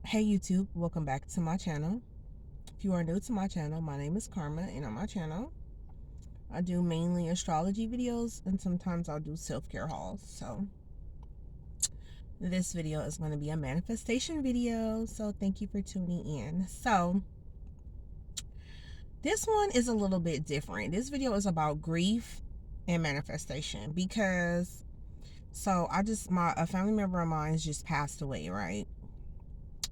Hey YouTube, welcome back to my channel. If you are new to my channel, my name is Karma, and on my channel I do mainly astrology videos, and sometimes I'll do self-care hauls. So this video is going to be a manifestation video, so thank you for tuning in. So this one is a little bit different. This video is about grief and manifestation because a family member of mine just passed away, right?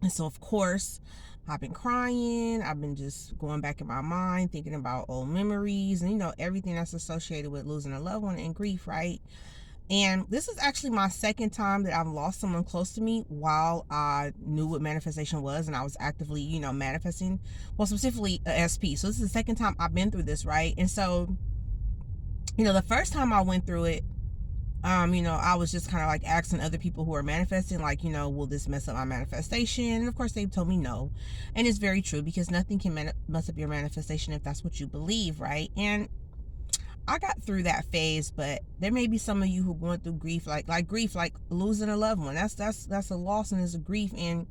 And so, of course, I've been crying. I've been just going back in my mind, thinking about old memories and, everything that's associated with losing a loved one and grief, right? And this is actually my second time that I've lost someone close to me while I knew what manifestation was and I was actively, manifesting, well, specifically a SP. So this is the second time I've been through this, right? And so, the first time I went through it, I was just kind of like asking other people who are manifesting, like, will this mess up my manifestation? And of course, they told me no. And it's very true because nothing can mess up your manifestation if that's what you believe, right? And I got through that phase, but there may be some of you who are going through grief, like grief, like losing a loved one. That's a loss and it's a grief, and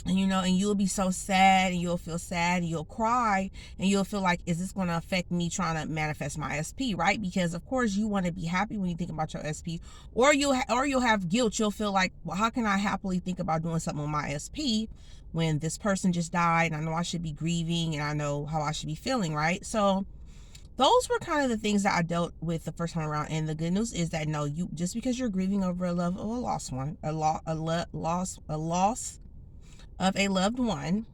you'll be so sad and you'll feel sad and you'll cry and you'll feel like, is this going to affect me trying to manifest my SP, right? Because of course you want to be happy when you think about your SP, or you'll have guilt. You'll feel like, well, how can I happily think about doing something with my SP when this person just died and I know I should be grieving and I know how I should be feeling, right? So those were kind of the things that I dealt with the first time around. And the good news is that no, you just because you're grieving over a love of a lost one, a loss of a loved one,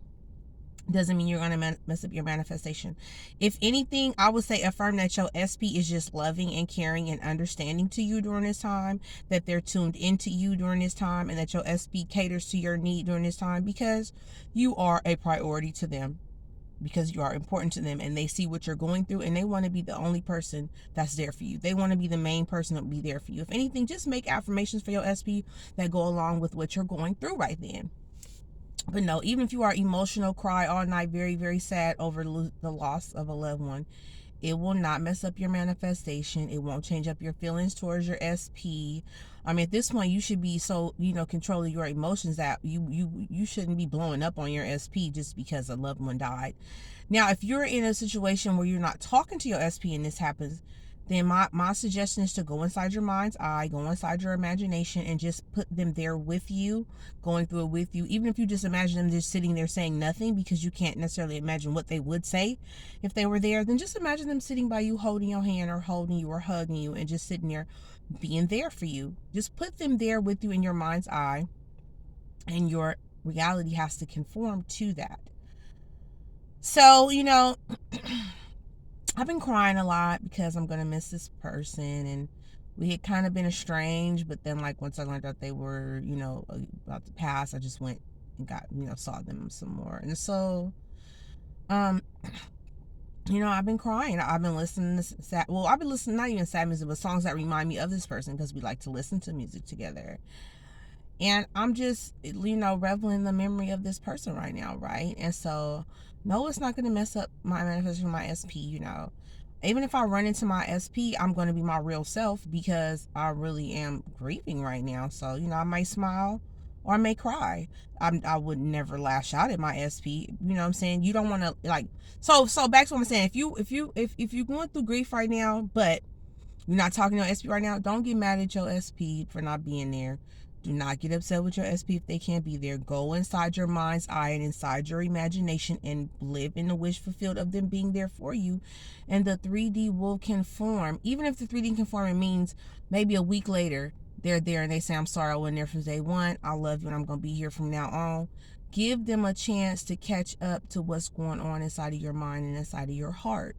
doesn't mean you're going to mess up your manifestation. If anything, I would say affirm that your SP is just loving and caring and understanding to you during this time, that they're tuned into you during this time, and that your SP caters to your need during this time because you are a priority to them, because you are important to them, and they see what you're going through and they want to be the only person that's there for you. They want to be the main person that will be there for you. If anything, just make affirmations for your SP that go along with what you're going through right then. But no, even if you are emotional, cry all night, very, very sad over the loss of a loved one, it will not mess up your manifestation. It won't change up your feelings towards your SP. I mean, at this point, you should be so, controlling your emotions that you shouldn't be blowing up on your SP just because a loved one died. Now, if you're in a situation where you're not talking to your SP and this happens, then my suggestion is to go inside your mind's eye, go inside your imagination, and just put them there with you, going through it with you. Even if you just imagine them just sitting there saying nothing, because you can't necessarily imagine what they would say if they were there, then just imagine them sitting by you, holding your hand or holding you or hugging you, and just sitting there being there for you. Just put them there with you in your mind's eye, and your reality has to conform to that. So, I've been crying a lot because I'm going to miss this person, and we had kind of been estranged, but then, like, once I learned that they were, about to pass, I just went and got, saw them some more. And so, um, I've been crying. I've been listening to I've been listening, not even sad music, but songs that remind me of this person because we like to listen to music together. And I'm just, reveling in the memory of this person right now, right? And so, no, it's not going to mess up my manifestation, my SP, Even if I run into my SP, I'm going to be my real self because I really am grieving right now. So, I might smile or I may cry. I would never lash out at my SP. You know what I'm saying? You don't want to, like, so back to what I'm saying. If you're going through grief right now, but you're not talking to your SP right now, don't get mad at your SP for not being there. Do not get upset with your SP if they can't be there. Go inside your mind's eye and inside your imagination and live in the wish fulfilled of them being there for you. And the 3D will conform. Even if the 3D conforming means maybe a week later, they're there and they say, I'm sorry I wasn't there from day one. I love you and I'm going to be here from now on. Give them a chance to catch up to what's going on inside of your mind and inside of your heart.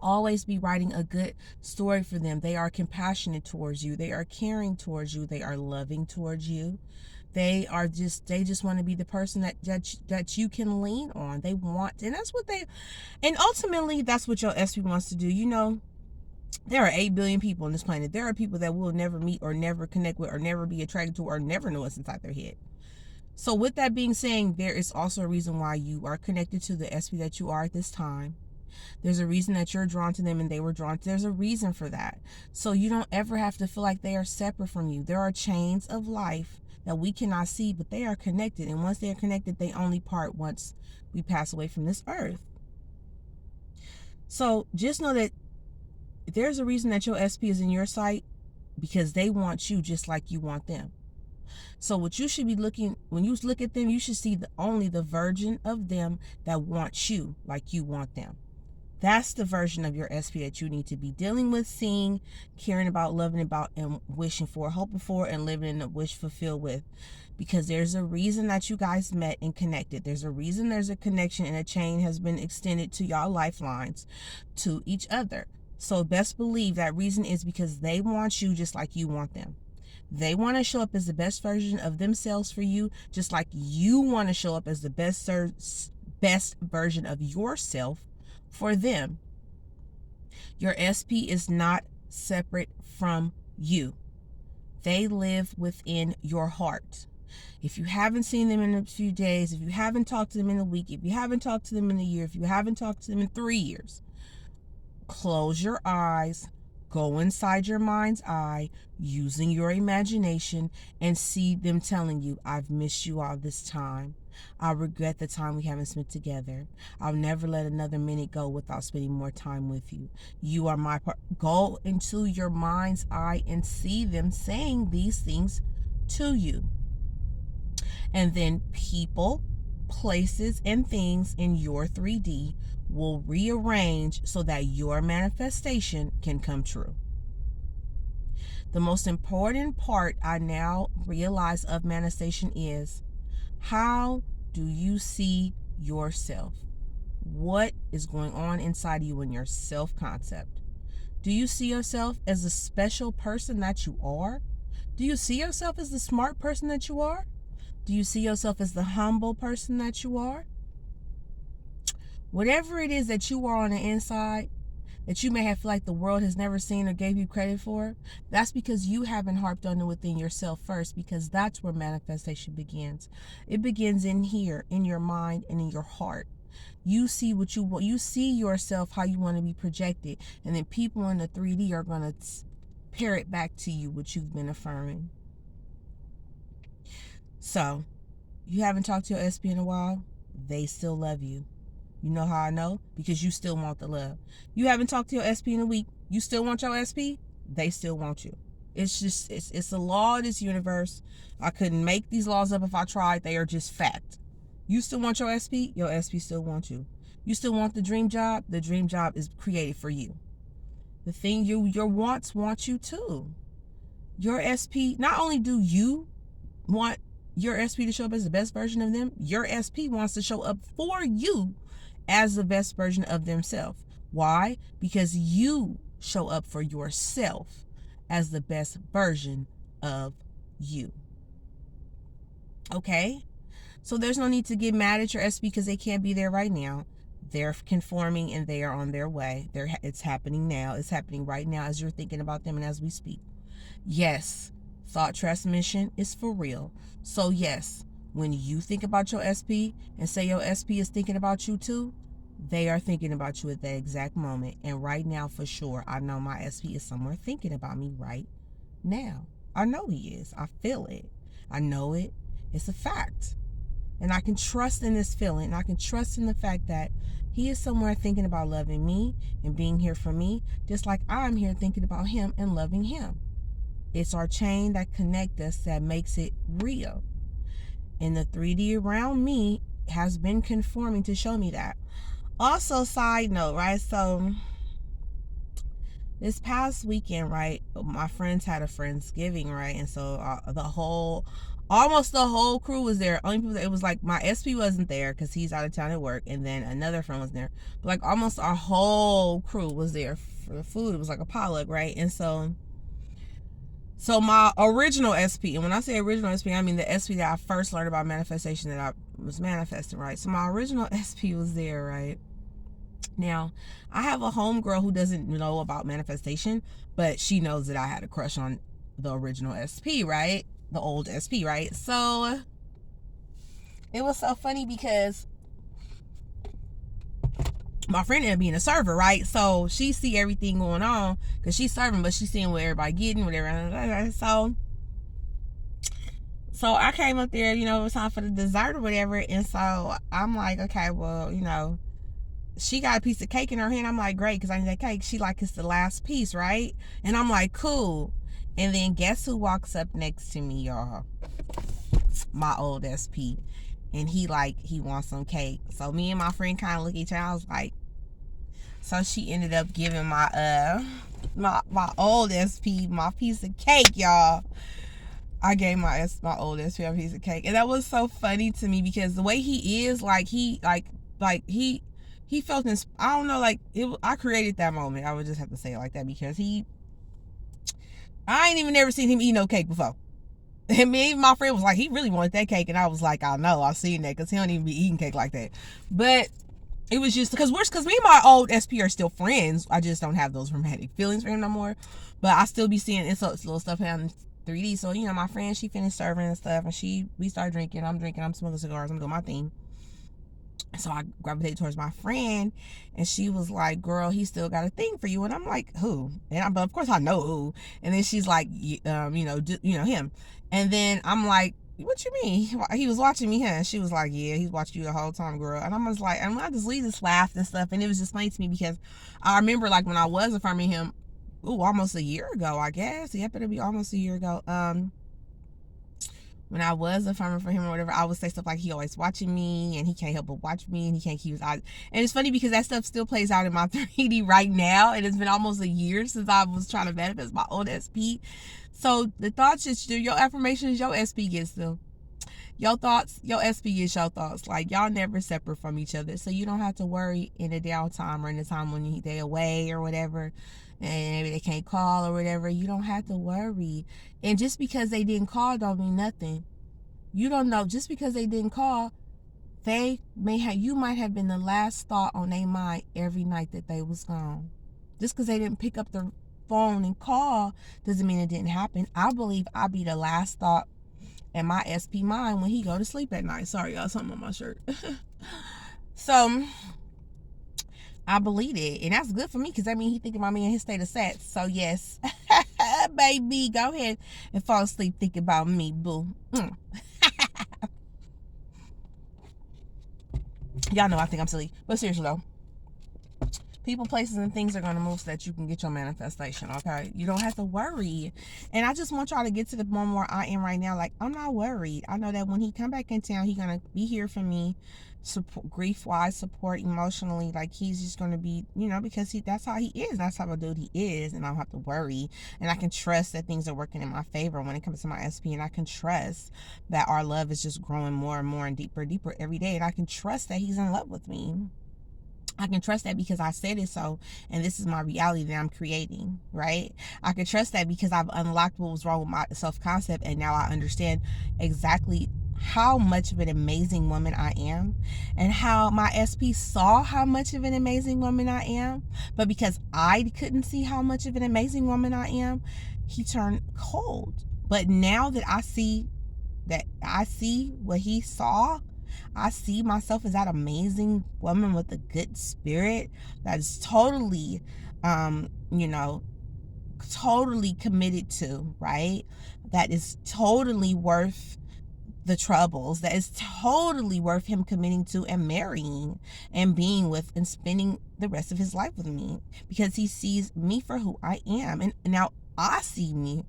Always be writing a good story for them. They are compassionate towards you. They are caring towards you. They are loving towards you. They just want to be the person that you can lean on. They want, and ultimately that's what your SP wants to do. There are 8 billion people on this planet. There are people that we'll never meet or never connect with or never be attracted to or never know what's inside their head. So with that being said, there is also a reason why you are connected to the SP that you are at this time. There's a reason that you're drawn to them and they were drawn to. There's a reason for that. So you don't ever have to feel like they are separate from you. There are chains of life that we cannot see, but they are connected. And once they are connected, they only part once we pass away from this earth. So just know that there's a reason that your SP is in your sight, because they want you just like you want them. So what you should be looking, when you look at them, you should see only the version of them that wants you like you want them. That's the version of your SP that you need to be dealing with, seeing, caring about, loving about, and wishing for, hoping for, and living in a wish fulfilled with. Because there's a reason that you guys met and connected. There's a reason there's a connection and a chain has been extended to y'all lifelines to each other. So best believe that reason is because they want you just like you want them. They want to show up as the best version of themselves for you, just like you want to show up as the best version of yourself for them. Your SP is not separate from you. They live within your heart. If you haven't seen them in a few days, if you haven't talked to them in a week, if you haven't talked to them in a year, if you haven't talked to them in 3 years, close your eyes, go inside your mind's eye, using your imagination, and see them telling you, I've missed you all this time. I regret the time we haven't spent together. I'll never let another minute go without spending more time with you. You are my part. Go into your mind's eye and see them saying these things to you. And then people, places, and things in your 3D will rearrange so that your manifestation can come true. The most important part I now realize of manifestation is, how do you see yourself? What is going on inside you in your self-concept? Do you see yourself as the special person that you are? Do you see yourself as the smart person that you are? Do you see yourself as the humble person that you are? Whatever it is that you are on the inside, that you may have felt like the world has never seen or gave you credit for, that's because you haven't harped on it within yourself first, because that's where manifestation begins. It begins in here, in your mind and in your heart. You see what you want. You see yourself how you want to be projected, and then people in the 3D are going to parrot back to you what you've been affirming. So, you haven't talked to your SP in a while, they still love you. You know how I know? Because you still want the love. You haven't talked to your SP in a week, you still want your SP, they still want you. It's just, it's a law of this universe. I couldn't make these laws up if I tried. They are just fact. You still want your SP still wants you. You still want the dream job is created for you. The thing your wants want you too. Your SP, not only do you want your SP to show up as the best version of them, your SP wants to show up for you as the best version of themselves. Why? Because you show up for yourself as the best version of you. Okay? So there's no need to get mad at your SP because they can't be there right now. They're conforming and they are on their way. It's happening now. It's happening right now as you're thinking about them and as we speak. Yes, thought transmission is for real. So yes, when you think about your SP and say your SP is thinking about you too, they are thinking about you at that exact moment. And right now, for sure, I know my SP is somewhere thinking about me right now. I know he is. I feel it. I know it. It's a fact. And I can trust in this feeling. I can trust in the fact that he is somewhere thinking about loving me and being here for me, just like I'm here thinking about him and loving him. It's our chain that connects us that makes it real. And the 3D around me has been conforming to show me that. Also, side note, right? So this past weekend, right, my friends had a Friendsgiving, right? And so almost the whole crew was there. Only people, it was like my SP wasn't there because he's out of town at work, and then another friend was there. But like almost our whole crew was there for the food. It was like a potluck, right? And so my original SP, and when I say original SP, I mean the SP that I first learned about manifestation, that I was manifesting, right? So my original SP was there, right? Now, I have a homegirl who doesn't know about manifestation, but she knows that I had a crush on the original SP, right? The old SP, right? So it was so funny because my friend ended up being a server, right? So she see everything going on because she's serving, but she's seeing what everybody getting, whatever. So I came up there, you know, it was time for the dessert or whatever. And so I'm like, okay, well, you know, she got a piece of cake in her hand. I'm like, great, because I need that cake. She like, it's the last piece, right? And I'm like, cool. And then guess who walks up next to me, y'all? My old SP. And he wants some cake. So me and my friend kind of look at each other. I was like, so she ended up giving my my old SP my piece of cake, y'all. I gave my old SP a piece of cake, and that was so funny to me because the way he is, he felt this. I don't know, I created that moment. I would just have to say it like that because I ain't even never seen him eat no cake before. And me and my friend was like, he really wanted that cake, and I was like, I know, I've seen that because he don't even be eating cake like that. But it was just because me and my old SP are still friends. I just don't have those romantic feelings for him no more. But I still be seeing it's little stuff in 3D. So, you know, my friend, she finished serving and stuff, and we started drinking. I'm drinking, I'm smoking cigars, I'm doing my thing. So I gravitated towards my friend, and she was like, girl, he still got a thing for you. And I'm like, who? But of course I know who. And then she's like, you know, him. And then I'm like, what you mean? He was watching me, huh? And she was like, yeah, he's watching you the whole time, girl. And I was like, and I just laughed and stuff. And it was just funny to me because I remember when I was affirming him, almost a year ago, I guess. Yep, it'll be almost a year ago. When I was affirming for him or whatever, I would say stuff like, he always watching me and he can't help but watch me and he can't keep his eyes. And it's funny because that stuff still plays out in my 3D right now. And it's been almost a year since I was trying to manifest my old SP. So the thoughts that you do, your affirmations, your SP gets them. Your thoughts, your SP gets your thoughts. Like, y'all never separate from each other. So you don't have to worry in the downtime or in the time when they're away or whatever, and maybe they can't call or whatever. You don't have to worry. And just because they didn't call don't mean nothing. You don't know. Just because they didn't call, you might have been the last thought on their mind every night that they was gone. Just because they didn't pick up the phone and call doesn't mean it didn't happen. I believe I'll be the last thought in my SP mind when he go to sleep at night. Sorry, y'all, something on my shirt. So I believe it, and that's good for me because that means he thinking about me in his state of sex. So yes, baby, go ahead and fall asleep thinking about me, boo. Y'all know I think I'm silly, but seriously though, people, places, and things are going to move so that you can get your manifestation, okay? You don't have to worry. And I just want y'all to get to the moment where I am right now. Like, I'm not worried. I know that when he come back in town, he's going to be here for me, support, grief-wise, support emotionally. Like, he's just going to be, you know, because that's how he is. That's how a dude he is. And I don't have to worry. And I can trust that things are working in my favor when it comes to my SP. And I can trust that our love is just growing more and more and deeper every day. And I can trust that he's in love with me. I can trust that because I said it so, and this is my reality that I'm creating, right? I can trust that because I've unlocked what was wrong with my self-concept, and now I understand exactly how much of an amazing woman I am, and how my SP saw how much of an amazing woman I am, but because I couldn't see how much of an amazing woman I am, he turned cold. But now that I see what he saw, I see myself as that amazing woman with a good spirit that is totally, totally committed to, right? That is totally worth the troubles, that is totally worth him committing to and marrying and being with and spending the rest of his life with me, because he sees me for who I am. And now I see me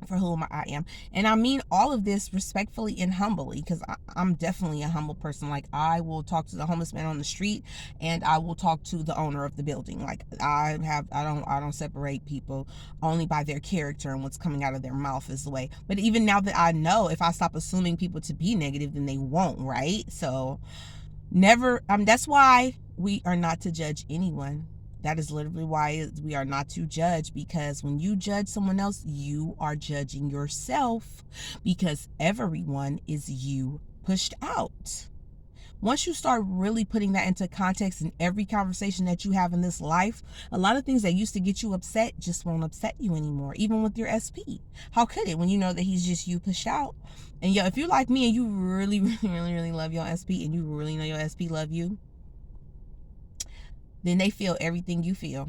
for whom I am. And I mean all of this respectfully and humbly, because I'm definitely a humble person. Like, I will talk to the homeless man on the street, and I will talk to the owner of the building. Like, I don't separate people only by their character and what's coming out of their mouth is the way. But even now that I know, if I stop assuming people to be negative, then they won't, right? So that's why we are not to judge anyone. That is literally why we are not to judge, because when you judge someone else, you are judging yourself, because everyone is you pushed out. Once you start really putting that into context in every conversation that you have in this life, a lot of things that used to get you upset just won't upset you anymore, even with your SP. How could it, when you know that he's just you pushed out? And if you're like me and you really, really, really, really love your SP, and you really know your SP love you, then they feel everything you feel.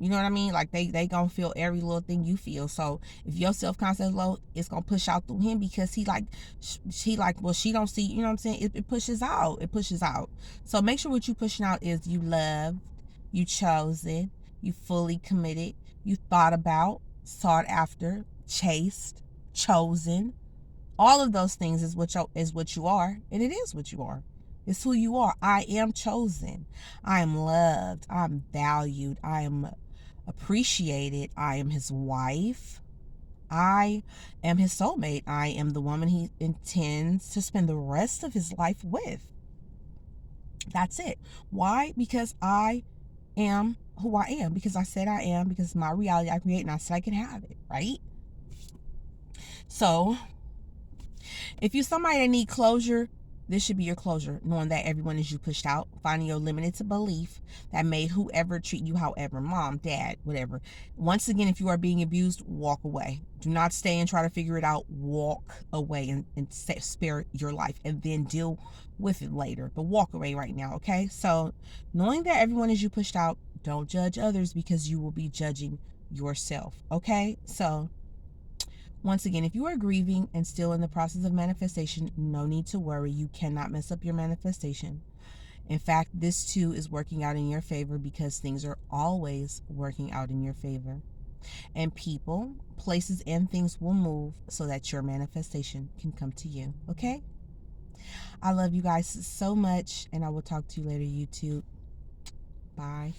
You know what I mean? Like they gonna feel every little thing you feel. So if your self-concept is low, it's gonna push out through him, because he like, well, she don't see, you know what I'm saying? It pushes out. It pushes out. So make sure what you pushing out is you loved, you chosen, you fully committed, you thought about, sought after, chased, chosen. All of those things is what you are, and it is what you are. It's who you are. I am chosen. I am loved. I'm valued. I am appreciated. I am his wife. I am his soulmate. I am the woman he intends to spend the rest of his life with. That's it. Why? Because I am who I am. Because I said I am. Because it's my reality I create, and I said I can have it, right? So if you're somebody that need closure, this should be your closure, knowing that everyone is you pushed out, finding your limited belief that made whoever treat you however, mom, dad, whatever. Once again, if you are being abused, walk away. Do not stay and try to figure it out. Walk away and spare your life, and then deal with it later. But walk away right now, okay? So knowing that everyone is you pushed out, don't judge others, because you will be judging yourself, okay? So once again, if you are grieving and still in the process of manifestation, no need to worry. You cannot mess up your manifestation. In fact, this too is working out in your favor, because things are always working out in your favor. And people, places, and things will move so that your manifestation can come to you. Okay? I love you guys so much, and I will talk to you later, YouTube. Bye.